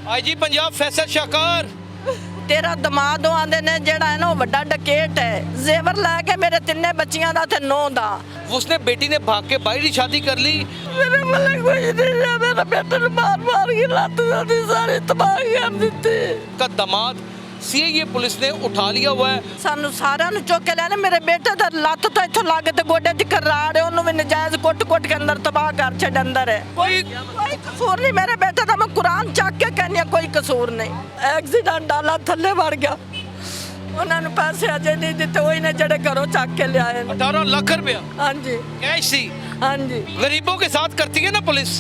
IG Punjab Faisal शाकार तेरा दमाद आंदे ने जेड़ा है ना वो बड़ा डकेट है। जेवर लेके मेरे तिन्ने बच्चियां दा ते नौ दा। उसने बेटी ने भाग के बाहर ही शादी कर ली। मेरे वाले कोई नहीं है, मेरा बेटा ने मार मार के लात दी सारी तबाह कर दित्ती। का दामाद सीआईए पुलिस ने उठा लिया हुआ है। सानू सारा नु चुक के लेने मेरे बेटे दा लत तो इथों लागे ते गोडे तक राड़ है। ओनु भी नजायज कुट-कुट के अंदर तबाह कर छड़ अंदर है। कोई कसूर नहीं मेरे बेटे दा। मैं कुरान चक के कहनी कोई कसूर नहीं। एक्सीडेंट डाला थल्ले वड़ गया। उन्होंने पैसे अजे नहीं दिते, वही ने जड़े घरों चक के ले आए। 18 लाख रुपया हाँ जी, कैश थी। हाँ जी। गरीबों के साथ करती है ना पुलिस।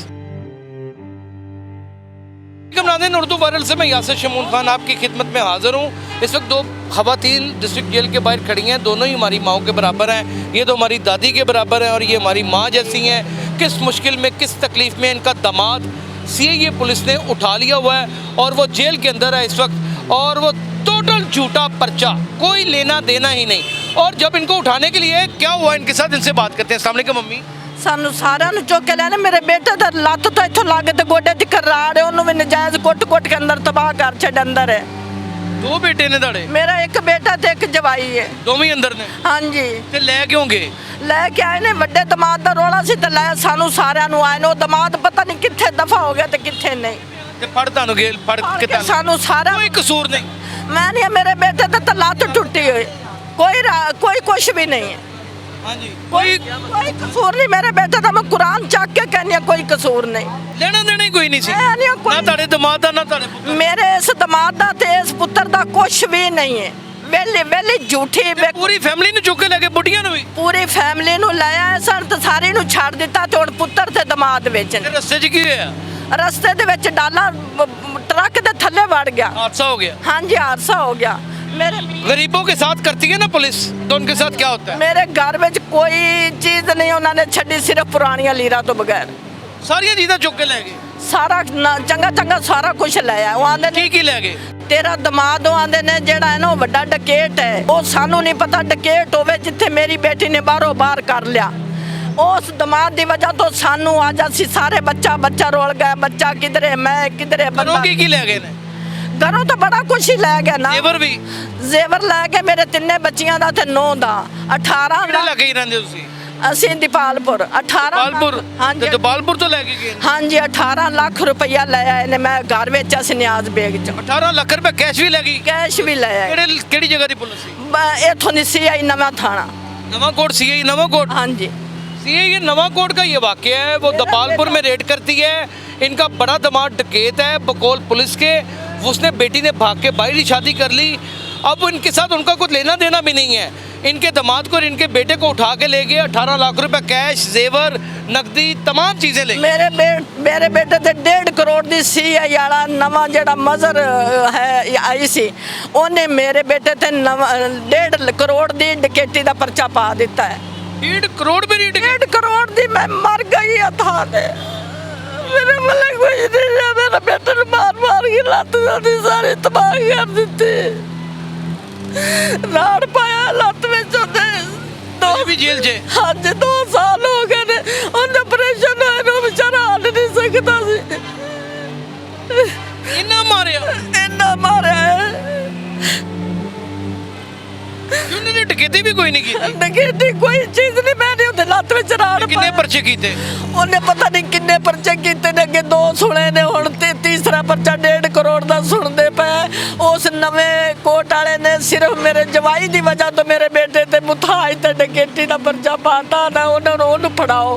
नाज़रीन, उर्दू वायरल से मैं यासिर शमून खान आपकी खिदमत में हाजिर हूँ। इस वक्त दो खवातीन डिस्ट्रिक्ट जेल के बाहर खड़ी हैं। दोनों ही हमारी माओ के बराबर हैं। ये तो हमारी दादी के बराबर हैं और ये हमारी माँ जैसी हैं। किस मुश्किल में, किस तकलीफ़ में इनका दामाद सीआईए पुलिस ने उठा लिया हुआ है और वो जेल के अंदर है इस वक्त। और वो टोटल झूठा पर्चा, कोई लेना देना ही नहीं। और जब इनको उठाने के लिए क्या हुआ इनके साथ, इनसे बात करते हैं। अस्सलाम वालेकुम मम्मी। सानू सारा नु चुक के लेने मेरे बेटे दा लत तो इथों लागे ते गोडे तक राड़ है। ओनु भी नजायज कुट-कुट के अंदर तबाह कर छड़ अंदर है। दो बेटे ने दड़े। मेरा एक बेटा ते एक जवाई है। दोवें अंदर ने। हाँ जी। ते ले क्यों गए? लेके आए ने वड्डे दमाद दा रोला सी ते लै सानू सारिਆਂ ਨੂੰ आए ने। ओ दमाद पता नहीं किथे दफा हो गया ते किथे नहीं। ते फड़ तानू गेल फड़ के तानू सानू सारा कोई कसूर नहीं। मैं नहीं, मेरे बेटे दा तो लत टुटी हुई। कोई कुछ भी नहीं है। हाँ जी। कोई कसूर नहीं मेरे बेटे दा। मैं कुरान चक के कहनी कोई कसूर नहीं। लेना देना ही कोई नहीं सी। मैं नहीं कोई ना ताड़े दमाद दा ना ताड़े पुत्तर। मेरे इस दमाद दा ते इस पुत्र दा कुछ भी नहीं है। वेली वेली झूठी पूरी फैमिली नु चुक के लेके बुढ़िया नु भी। पूरी फैमिली नु लाया सन ते सारी नु छाड़ दिता ते हुण पुत्र ते दमाद विच ते रस्ते च की होया? रस्ते दे विच डाला ट्रक दे थल्ले वड़ गया। हादसा हो गया। हाँ जी, हादसा हो गया। मेरे गरीबों के साथ करती है ना पुलिस, तो उनके साथ क्या होता है? मेरे घर में कोई चीज नहीं उन्होंने छड़ी, सिर्फ पुरानियां लीरा तो बगैर सारी चीज़ें चुक के ले गए। सारा चंगा चंगा सारा कुछ लाया। वो आंदे की ले गए? तेरा दमाद आंदे ने जेड़ा है ना वो बड़ा डकेट है। वो सानू नहीं पता डकेट होवे जिथे मेरी बेटी ने बाहरों बाहर कर लिया। उस दमाद की वजह तो सानू आज असी सारे बच्चा रोल गए। बच्चा किधरे, मैं किधरे। घरों की ले गए ने? घरों तो बड़ा कुछ ही लै गया ना। जेवर भी? जेवर लैके मेरे तिन्ने बच्चियां दा ते 9 दा। 18 किहड़े लगे ही रहंदे तुसी? ਅਸੀਂ ਦੀਪਾਲਪੁਰ 18 ਦੀਪਾਲਪੁਰ। ਹਾਂਜੀ ਤੇ ਦੀਪਾਲਪੁਰ ਤੋਂ ਲੈ ਕੇ ਗਏ? ਹਾਂਜੀ 18 ਲੱਖ ਰੁਪਇਆ ਲਿਆ ਇਹਨੇ। ਮੈਂ ਘਰ ਵਿੱਚ ਅਸੀਂ ਨਿਆਜ਼ ਬੇਗ ਚ 18 ਲੱਖ ਰੁਪਏ ਕੈਸ਼ ਵੀ ਲੈ ਗਈ? ਕੈਸ਼ ਵੀ ਲਿਆ। ਕਿਹੜੀ ਜਗ੍ਹਾ ਦੀ ਪੁਲਿਸ ਸੀ? ਇਥੋਂ ਦੀ ਸੀਆਈ ਨਵਾਂ ਥਾਣਾ। नवाकोट सीआई नवाकोट। हाँ जी। सीआई नवाकोट का ये वाकया है। वो दपालपुर में रेड करती है। इनका बड़ा दामाद डकैत है बकौल पुलिस के। उसने बेटी ने भाग के बाहर ही शादी कर ली। अब इनके साथ उनका कुछ लेना देना भी नहीं है। इनके दामाद को और इनके बेटे को उठा के ले गए। 18 लाख रुपए कैश, जेवर, नकदी, तमाम चीजें ले गए। मेरे बेटे ते 1.5 करोड़ दी सीआई वाला नवा जेड़ा मजर है आई सी, ओने मेरे बेटे ते 1.5 करोड़ दी डकैती दा पर्चा पा दिता है। 1.5 करोड़ भी नहीं? 1.5 करोड़ दी मैं मर गई था दे। मेरे वाले कोई नहीं है। मेरा बेटे ने मार मार के लत दी सारी तबाह कर दित्ती। राड़ पाया लत में चोदे। भी जेल चे? हाँ जी, 2 साल हो गए ने। उन्हें ऑपरेशन होए ने, बेचारा हाल नहीं सकता सी। इन्ना मारिया? इन्ना मारिया है। उन्होंने डकैती भी कोई नहीं की? डकैती कोई चीज नहीं। मैंने उन्हें लत में राड़ कितने पर्चे कीते? उन्हें पता नहीं किन्ने पर्चे कीते ने। अगे 2 सुने ने, हुण ते तीसरा पर्चा 1.5 करोड़ दा सुनदे पे। उस नवें कोट वाले ने सिर्फ मेरे जवाई दी वजह तो मेरे बेटे ते मुथाज ते डकैती दा पर्चा पाता ना। उन्होंने ओनू पढ़ाओ।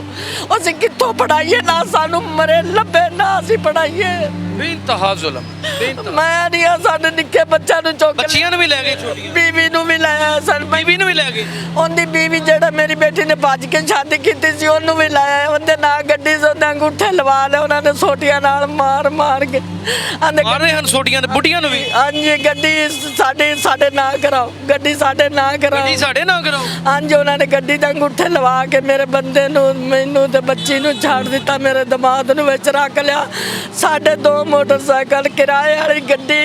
असीं कित्थों पढ़ाइए? ना सानू मरे लभे ना असीं पढ़ाइए। बेइंतहा जुल्म, बेइंतहा। मैं नहीं साडे निक्के बच्चा नु चुक बच्चियां नु भी ले गए? छोटियां बीवी नु भी लाया। सन बीवी नु भी ले गए? उनदी बीवी जेड़ा मेरी बेटी ने भज के शादी कीती सी ओनू भी लाया। उनदे ना गड्डी से उनदे अंगूठे लवा ले। उन्होंने सोटियां नाल मार मार के आंदे मार रहे हन सोटियां ते बुढ़ियां नु भी। हां जी, गड्डी साडे ना कराओ, गड्डी साडे ना कराओ, गड्डी साडे ना कराओ। हां जी, उन्होंने गड्डी दे अंगूठे लवा के मेरे बंदे नु, मैनू ते बच्ची नु छाड़ दिता। मेरे दमाद नु विच रख लिया। साडे 2 मोटरसाइकिल किराए वाली गड्डी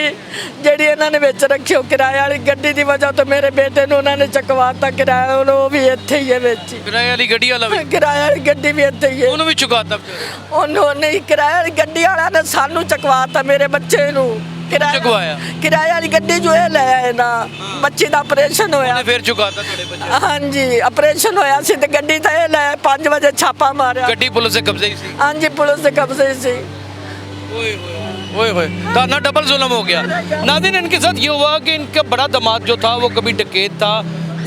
जेड़ी इन्होंने विच रखी, किराए वाली गड्डी दी वजह तो मेरे बेटे बेटे ਨੂੰ ਉਹਨਾਂ ਨੇ ਚਕਵਾਤਾ ਕਿਰਾਇਆ ਉਹ ਵੀ ਇੱਥੇ ਹੀ ਹੈ ਵਿੱਚ ਹੀ। किराए वाली गड्डी वाला भी ਕਿਰਾਇਆ ਵਾਲੀ ਗੱਡੀ ਵੀ ਇੱਥੇ ਹੀ ਹੈ। ਉਹਨੂੰ ਵੀ ਚੁਕਾਤਾ बेचारे। ਉਹਨੂੰ ਨਹੀਂ ਕਿਰਾਇਆ ਵਾਲੀ ਗੱਡੀ ਵਾਲਾ ਨੇ ਸਾਨੂੰ ਚਕਵਾਤਾ ਮੇਰੇ ਬੱਚੇ ਨੂੰ ਚੁਕਵਾਇਆ? ਕਿਰਾਇਆ ਵਾਲੀ ਗੱਡੀ ਜੋ ਇਹ ਲੈ ਆਏ ਨਾ ਬੱਚੇ ਦਾ ਆਪਰੇਸ਼ਨ ਹੋਇਆ। ਉਹਨੇ ਫਿਰ ਚੁਕਾਤਾ ਤੁਹਾਡੇ ਬੱਚੇ? ਹਾਂਜੀ ਆਪਰੇਸ਼ਨ ਹੋਇਆ ਸੀ ਤੇ ਗੱਡੀ ਤਾਂ ਇਹ ਲੈ 5 ਵਜੇ ਛਾਪਾ ਮਾਰਿਆ। ਗੱਡੀ ਪੁਲਿਸ ਦੇ ਕਬਜ਼ੇ ਹੀ ਸੀ? ਹਾਂਜੀ ਪੁਲਿस ਦੇ कब्जे से। ओए होए ताना डबल जुल्म हो गया। नाज़रीन इनके साथ ये हुआ कि इनका बड़ा दामाद जो था वो कभी डकैत था,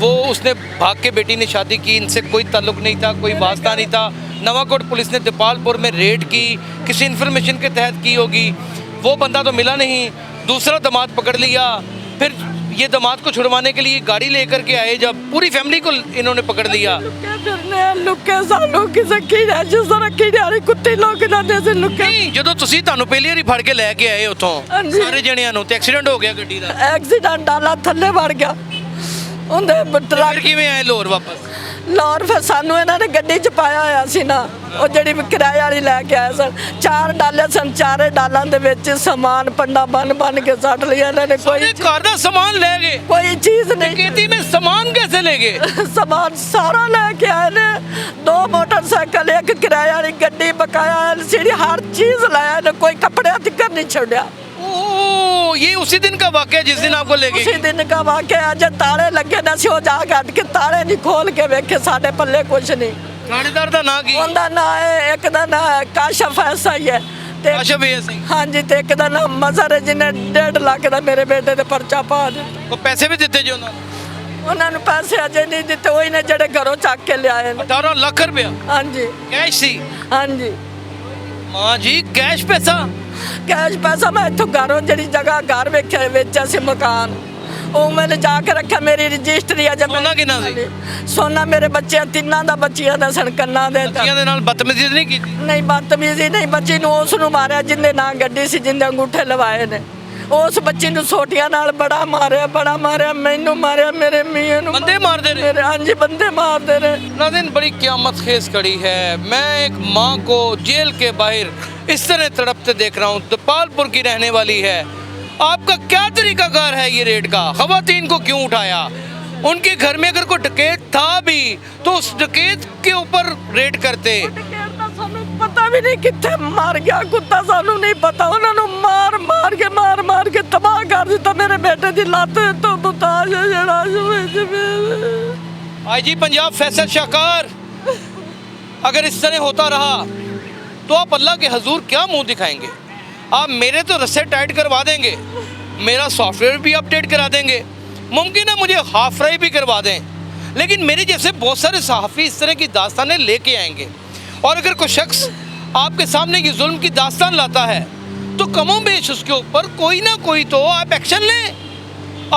वो उसने भाग के बेटी ने शादी की, इनसे कोई ताल्लुक नहीं था, कोई वास्ता नहीं था। नवाकोट पुलिस ने दीपालपुर में रेड की, किसी इन्फॉर्मेशन के तहत की होगी, वो बंदा तो मिला नहीं। दूसरा दामाद पकड़ लिया, फिर ये दामाद को छुड़वाने के लिए गाड़ी लेकर के आए, जब पूरी फैमिली को इन्होंने पकड़ लिया। ਨਹੀਂ ਜਦੋਂ ਤੁਸੀਂ ਤੁਹਾਨੂੰ ਪਹਿਲੀ ਵਾਰੀ ਫੜ ਕੇ ਲੈ ਕੇ ਆਏ ਉੱਥੋਂ ਹਾਂਜੀ। ਸਾਰੇ ਜਣਿਆਂ ਨੂੰ ਤੇ ਐਕਸੀਡੈਂਟ ਹੋ ਗਿਆ ਗੱਡੀ ਦਾ, ਐਕਸੀਡੈਂਟ ਡਾਲਾ ਥੱਲੇ ਵੜ ਗਿਆ ਉਹਦੇ ਫਿਰ ਟਰੱਕ ਕਿਵੇਂ ਆਏ ਲੋਰ ਵਾਪਸ? ਲੋਰ ਫਿਰ ਸਾਨੂੰ ਇਹਨਾਂ ਨੇ ਗੱਡੀ 'ਚ ਪਾਇਆ ਹੋਇਆ ਸੀ ਨਾ, ਉਹ ਜਿਹੜੀ ਕਿਰਾਏ ਵਾਲੀ ਲੈ ਕੇ ਆਏ ਸਨ। 4 ਡਾਲੇ ਸਨ, 4 ਡਾਲਾਂ ਦੇ ਵਿੱਚ ਸਮਾਨ ਪੰਡਾ ਬਨ ਕੇ ਸੱਟ ਲਿਆ ਇਹਨਾਂ ਨੇ। ਸਾਰੇ ਘਰ ਦਾ ਸਮਾਨ ਲੈ ਗਏ? ਕੋਈ ਚੀਜ਼ ਨਹੀਂ। खेती में सामान कैसे ले गए? ਸਮਾਨ ਸਾਰਾ ਲੈ ਕੇ ਆਏ ਨੇ। 2 ਮੋਟਰਸਾਈਕਲ, 1 ਕਿਰਾਏ ਵਾਲੀ ਗੱਡੀ, ਬਕਾਇਆ LCD, ਹਰ ਚੀਜ਼ ਲਾਇਆ ਨੇ, ਕੋਈ ਕੱਪੜਿਆਂ ਤੱਕ ਨਹੀਂ ਛੱਡਿਆ। ओ ये उसी दिन का वाकया जिस दिन आपको ले ਉਸੇ गए? ਦਿਨ ਦਾ ਵਾਕਿਆ ਅੱਜ ਤਾਲੇ ਲੱਗੇ ਨਾ ਸੀ, ਉਹ ਜਾ ਕੇ ਅੱਡ ਕੇ ਤਾਲੇ ਨਹੀਂ ਖੋਲ ਕੇ ਵੇਖੇ, ਸਾਡੇ ਪੱਲੇ ਕੁਛ ਨਹੀਂ। थानेदार का ना की ਉਹਦਾ ਨਾਂ ਹੈ, ਇੱਕ ਦਾ ਨਾਂ ਹੈ ਕਾਸ਼ਫ ਐਸਾ ਹੀ ਹੈ ਤੇ आशा भैया सिंह। ਹਾਂਜੀ ਤੇ ਇੱਕ ਦਾ ਨਾਮ ਮਜ਼ਹਰ ਹੈ, ਜਿਹਨੇ 1.5 ਲੱਖ ਦਾ ਮੇਰੇ ਬੇਟੇ ਤੇ ਪਰਚਾ ਪਾ ਦਿੱਤਾ। वो पैसे भी देते जो उन्होंने? ਉਹਨਾਂ ਨੂੰ ਪੈਸੇ ਅਜੇ ਨਹੀਂ ਦਿੱਤੇ, ਉਹੀ ਨੇ ਜਿਹੜੇ ਘਰੋਂ ਚੱਕ ਕੇ ਲਿਆਏ ਨੇ। 18 लाख रुपया ਹਾਂਜੀ कैश सी? ਹਾਂਜੀ माँ जी कैश पैसा? ਕੈਸ਼ ਪੈਸਾ ਮੈਂ ਇੱਥੋਂ ਘਰੋਂ ਜਿਹੜੀ ਜਗ੍ਹਾ ਘਰ ਵੇਖਿਆ ਵੇਚਿਆ ਸੀ ਮਕਾਨ, ਉਹ ਮੈंने ਜਾ ਕੇ ਰੱਖਿਆ, ਮੇਰੀ ਰਜਿਸਟਰੀ ਆ। ਜਦ ਸੋਨਾ ਕਿੰਨਾ ਸੀ? ਸੋਨਾ ਮੇਰੇ ਬੱਚਿਆਂ ਤਿੰਨਾਂ ਦਾ ਬੱਚਿਆਂ ਦਾ ਸਣ ਕੰਨਾਂ ਦੇ ਬੱਚਿਆਂ ਦੇ ਨਾਲ ਬਦਤਮੀਜ਼ੀ ਨਹੀਂ ਕੀਤੀ? ਨਹੀਂ ਬਦਤਮੀਜ਼ੀ ਨਹੀਂ, ਬੱਚੀ ਨੂੰ ਉਸ ਨੂੰ ਮਾਰਿਆ ਜਿੰਦੇ ਨਾਂ ਗੱਡੀ ਸੀ, ਜਿੰਦੇ ਅੰਗੂਠੇ ਲਵਾਏ ਨੇ। ਉਸ ਬੱਚੀ ਨੂੰ ਸੋਟੀਆਂ ਨਾਲ ਬੜਾ ਮਾਰਿਆ, ਮੈਨੂੰ ਮਾਰਿਆ, ਮੇਰੇ ਮੀਆਂ ਨੂੰ। बंदे मारते रहे? ਮੇਰੇ ਹਾਂਜੀ ਬੰਦੇ ਮਾਰਦੇ ਨੇ। नाज़रीन बड़ी क़यामत खेज खड़ी है। मैं एक माँ को जेल के बाहर इस तरह तड़पते देख रहा हूँ, दीपालपुर की रहने वाली है। आपका क्या तरीकाकार है ये रेड का? ख़वातीन को क्यों उठाया? उनके घर में अगर कोई डकैत था भी तो उस डकैत के ऊपर रेड करते। ਸਾਨੂੰ ਪਤਾ ਵੀ ਨਹੀਂ ਕਿੱਥੇ ਮਰ ਗਿਆ ਕੁੱਤਾ, ਸਾਨੂੰ ਨਹੀਂ ਪਤਾ। ਉਹਨਾਂ ਨੂੰ ਮਾਰ ਕੇ ਤਬਾਹ ਕਰ ਦਿੱਤਾ। ਮੇਰੇ ਬੇਟੇ ਦੀ ਲੱਤ ਤੋਂ ਮੁਤਾਜ ਜਿਹੜਾ आईजी पंजाब फैसल शाहकार, अगर इस तरह होता रहा तो आप अल्लाह के हजूर क्या मुंह दिखाएंगे? आप मेरे तो रस्से टाइट करवा देंगे, मेरा सॉफ्टवेयर भी अपडेट करा देंगे, मुमकिन है मुझे हाफ फ्राई भी करवा दें, लेकिन मेरे जैसे बहुत सारे सहाफ़ी इस तरह की दास्तानें लेके आएंगे। और अगर कोई शख्स आपके सामने ये जुल्म की दास्तान लाता है तो कमो बेश उसके ऊपर कोई ना कोई तो आप एक्शन लें।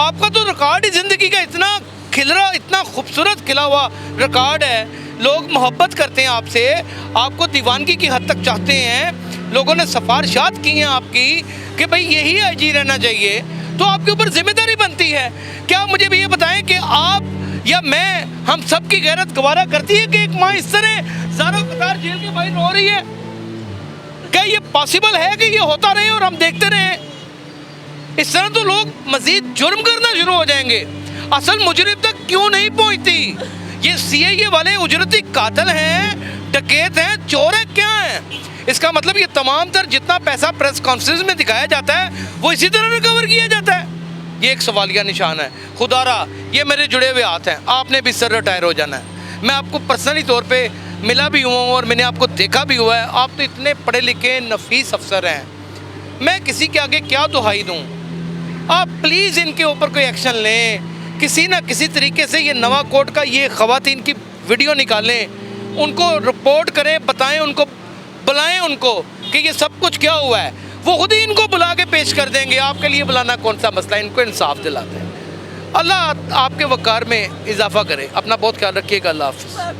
आपका तो रिकॉर्ड ही ज़िंदगी का इतना खिलरा, इतना खूबसूरत खिला हुआ रिकॉर्ड है। लोग मोहब्बत करते हैं आपसे, आपको दीवानगी की हद तक चाहते हैं। लोगों ने सिफारिशात की हैं आपकी कि भाई यही आईजी रहना चाहिए, तो आपके ऊपर जिम्मेदारी बनती है। क्या मुझे भी ये बताएं कि आप या मैं, हम सब की गैरत गवारा करती है कि एक माँ इस तरह ज़ारा कतार जेल के बाहर रो रही है? क्या ये पॉसिबल है कि ये होता रहे और हम देखते रहें? इस तरह तो लोग मजीद जुर्म करना शुरू हो जाएंगे। असल मुजरिम तक क्यों नहीं पहुंचती? ये सीआईए वाले उजरती कातिल हैं, डकैत हैं, चोर हैं, क्या हैं? इसका मतलब ये तमाम तर जितना पैसा प्रेस कॉन्फ्रेंस में दिखाया जाता है वो इसी तरह रिकवर किया जाता है। ये एक सवालिया निशान है। खुदारा ये मेरे जुड़े हुए हाथ हैं, आपने भी सर रिटायर हो जाना है। मैं आपको पर्सनली तौर पे मिला भी हुआ हूँ और मैंने आपको देखा भी हुआ है। आप तो इतने पढ़े लिखे नफीस अफसर हैं, मैं किसी के आगे क्या दुहाई दूँ? आप प्लीज़ इनके ऊपर कोई एक्शन लें, किसी ना किसी तरीके से ये नवाकोट का ये ख़वातीन की वीडियो निकालें, उनको रिपोर्ट करें, बताएं उनको, बुलाएं उनको कि ये सब कुछ क्या हुआ है। वो खुद ही इनको बुला के पेश कर देंगे। आपके लिए बुलाना कौन सा मसला है? इनको इंसाफ दिलाते हैं। अल्लाह आपके वक़ार में इजाफा करे। अपना बहुत ख्याल रखिएगा। अल्लाह हाफ़िज़।